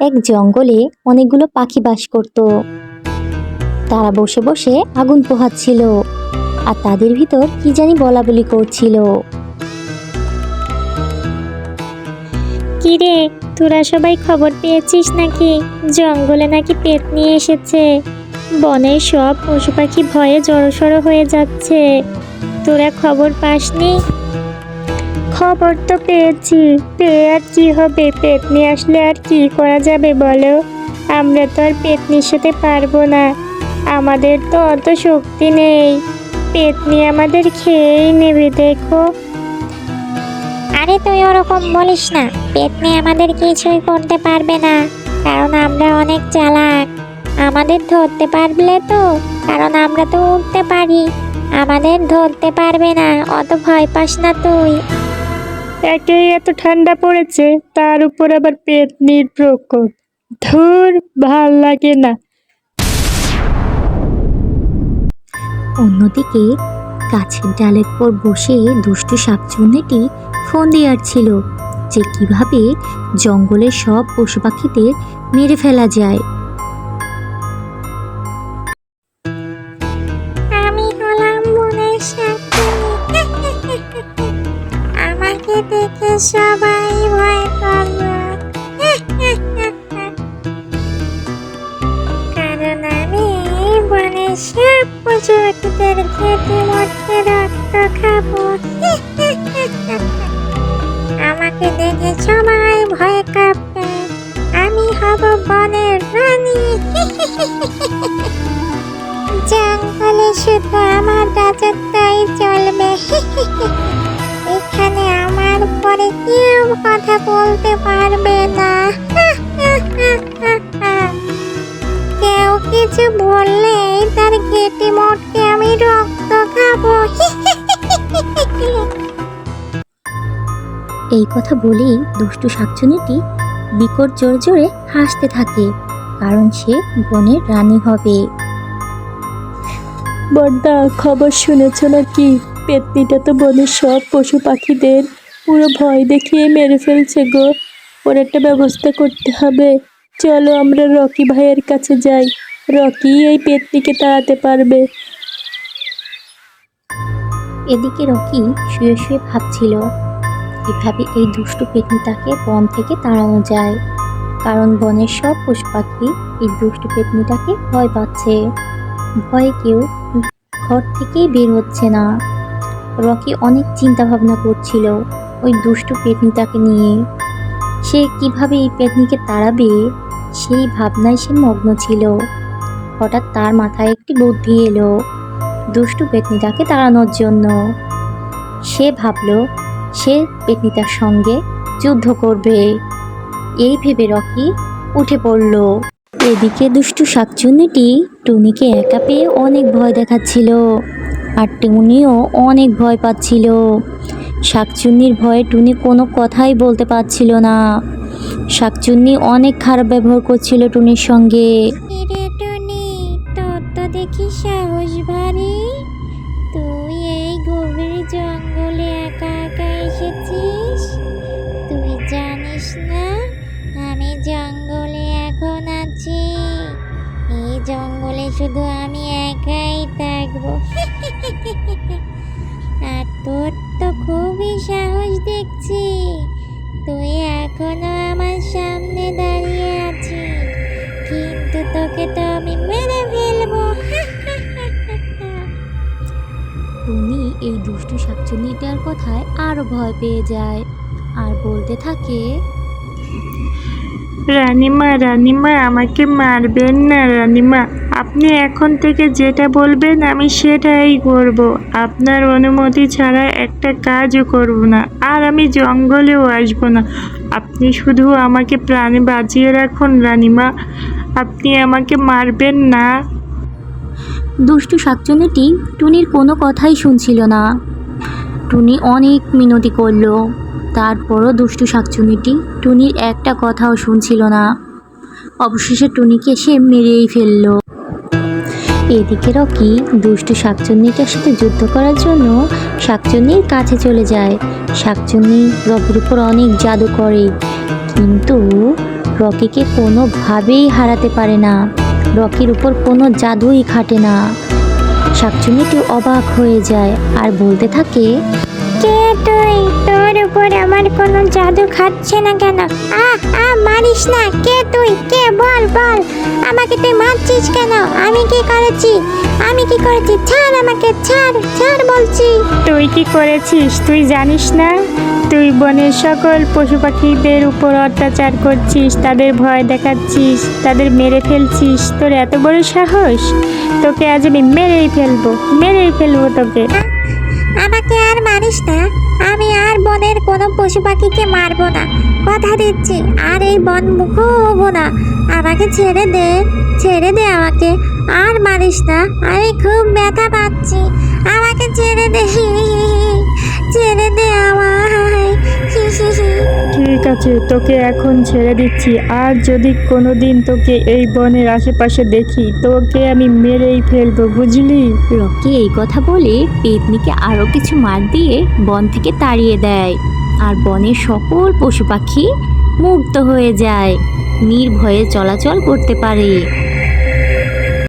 এক জঙ্গলে অনেকগুলো পাখি বাস করত। তারা বসে বসে আগুন পোহাচ্ছিল আর তাদের ভিতর কি জানি বলাবলি করছিল। কিরে, তোরা সবাই খবর পেয়েছিস নাকি জঙ্গলে নাকি পেত্নী এসেছে? বনের সব পশু পাখি ভয়ে জড়সড় হয়ে যাচ্ছে। তোরা খবর পাসনি? খবর তো পেয়েছি, পেয়ে আর কি হবে? পেত্নী আসলে আর কি করা যাবে বলো? আমরা তো আর পেত্নীর সাথে পারবো না, আমাদের তো অত শক্তি নেই। পেত্নী আমাদের খেয়েই নেবে দেখো। আরে তুই ওরকম বলিস না, পেত্নী আমাদের কিছুই করতে পারবে না, কারণ আমরা অনেক চালাক। আমাদের ধরতে পারলে তো, কারণ আমরা তো উঠতে পারি, আমাদের ধরতে পারবে না, অত ভয় পাস না তুই। একেই এত ঠান্ডা পড়েছে, তার উপর আবার পেত্নীর প্রকোপ। ধুর, ভাল লাগে না। অন্যদিকে গাছের ডালের পর বসে দুষ্টু শাকচুন্নিটি ফোন দিয়াছিল যে কিভাবে জঙ্গলের সব পশু পাখিদের মেরে ফেলা যায়। আমি হলাম বনের শাকচুন্নি। আমাকে দেখে সবাই ভয় করলো, কারণ আমি বনের সব পশু পাখিদের খেতে মরতে রক্ত খাবো। আমাকে দেখে সবাই ভয় কাঁপবে, আমি হব বনের রানী। জঙ্গলে শুধু আমার রাজত্বই চলবে। এখানে আমার পরে কেউ কথা বলতে পারবে না। কেউ কিছু বললেই তার ঘেটে মোটকে আমি রক্ত খাবো। এই কথা বলেই দুষ্টু শাকচুন্নিটি বিকট জোরে জোরে হাসতে থাকে, কারণ সে বনের রানী হবে। বড়দা, খবর শুনেছ নাকি? পেত্নীটা তো বনের সব পশু পাখিদের পুরো ভয় দেখিয়ে মেরে ফেলছে গো। ওর একটা ব্যবস্থা করতে হবে। চলো আমরা রকি ভাইয়ের কাছে যাই, রকি এই পেত্নীকে তাড়াতে পারবে। এদিকে রকি শুয়ে শুয়ে ভাবছিল কিভাবে এই দুষ্টু পেতনিটাকে বন থেকে তাড়ানো যায়, কারণ বনের সব পশু পাখি এই দুষ্টু পেতনিটাকে ভয় পাচ্ছে। ভয়ে কেউ ঘর থেকেই বের হচ্ছে না। রকি অনেক চিন্তা ভাবনা করছিল ওই দুষ্টু পেতনিটাকে নিয়ে। সে কিভাবে এই পেতনিকে তাড়াবে সেই ভাবনায় সে মগ্ন ছিল। হঠাৎ তার মাথায় একটি বুদ্ধি এলো দুষ্টু পেতনিটাকে তাড়ানোর জন্য। সে ভাবল সে পেতনিটার সঙ্গে যুদ্ধ করবে। এই ভেবে রকি উঠে পড়ল। এদিকে দুষ্টু শাকচুন্নিটি টুনিকে একা পেয়ে অনেক ভয় দেখাচ্ছিল, আর টুনিও অনেক ভয় পাচ্ছিল। শাকচুন্নির ভয়ে টুনি কোনো কথাই বলতে পারছিল না। শাকচুন্নি অনেক খারাপ ব্যবহার করছিল টুনির সঙ্গে। কিরে টুনি, তোর তো দেখি সাহস ভারী। তুই এই গভীর জঙ্গলে একা একা এসেছিস? তুই জানিস না আমি জঙ্গলে এখন আছি? এই জঙ্গলে শুধু আমি একাই থাকবো। আর তোর তো খুবই সাহস দেখছি, তুই এখনো আমার সামনে দাঁড়িয়ে আছিস, কিন্তু তোকে তো আমি মেরে ফেলবো। টুনি এই দুষ্টু শাকচুন্নিটার কথায় আরো ভয় পেয়ে যায় আর বলতে থাকে, রানীমা, রানীমা, আমাকে মারবেন না রানীমা। আপনি এখন থেকে যেটা বলবেন আমি সেটাই করব। আপনার অনুমতি ছাড়া একটা কাজও করব না, আর আমি জঙ্গলেও আসব না। আপনি শুধু আমাকে প্রাণে বাঁচিয়ে রাখুন রানীমা, আপনি আমাকে মারবেন না। দুষ্টু শাকচুন্নিটি টুনির কোনো কথাই শুনছিল না। টুনি অনেক মিনতি করলো, তারপরও দুষ্টু শাকচুন্নিটি টুনির একটা কথাও শুনছিল না। অবশেষে টুনিকে সে মেরেই ফেললো। এদিকে রকি দুষ্টু শাকচুন্নিটার সাথে যুদ্ধ করার জন্য শাকচুন্নির কাছে চলে যায়। শাকচুন্নি রকির উপর অনেক জাদু করে, কিন্তু রকিকে কোনোভাবেই হারাতে পারে না। রকির উপর কোনো জাদুই খাটে না। শাকচুন্নিটি অবাক হয়ে যায় আর বলতে থাকে, কে তুই? তোর উপর আমার কোনো জাদু খাচ্ছে না কেন? মারিস না। কে তুই? কে? বল বল, আমাকে তুই মারছিস কেন? আমি কি করেছি? ছাড় আমাকে, ছাড় বলছি। তুই কি করেছিস তুই জানিস না? তুই বনের সকল পশু পাখিদের উপর অত্যাচার করছিস, তাদের ভয় দেখাচ্ছিস, তাদের মেরে ফেলছিস। তোর এত বড় সাহস! তোকে আজ আমি মেরেই ফেলবো তোকে। আমাকে আর মারিস না। আমি আর বনের কোনো পশু পাখিকে মারবো না, কথা দিচ্ছি। আর এই বন মুখও হবো না। আমাকে ছেড়ে দে আমাকে। আর মারিস না, আমি খুব ব্যথা পাচ্ছি। আমাকে ছেড়ে দে আমায়। ঠিক আছে, তোকে এখন ছেড়ে দিচ্ছি। আর যদি কোনোদিন তোকে এই বনের আশেপাশে দেখি, তোকে আমি মেরেই ফেলবো, বুঝলি? রকি এই কথা বলে পেতনিকে আরও কিছু মার দিয়ে বন থেকে তাড়িয়ে দেয়। আর বনের সকল পশু পাখি মুক্ত হয়ে যায়, নির্ভয়ে চলাচল করতে পারে।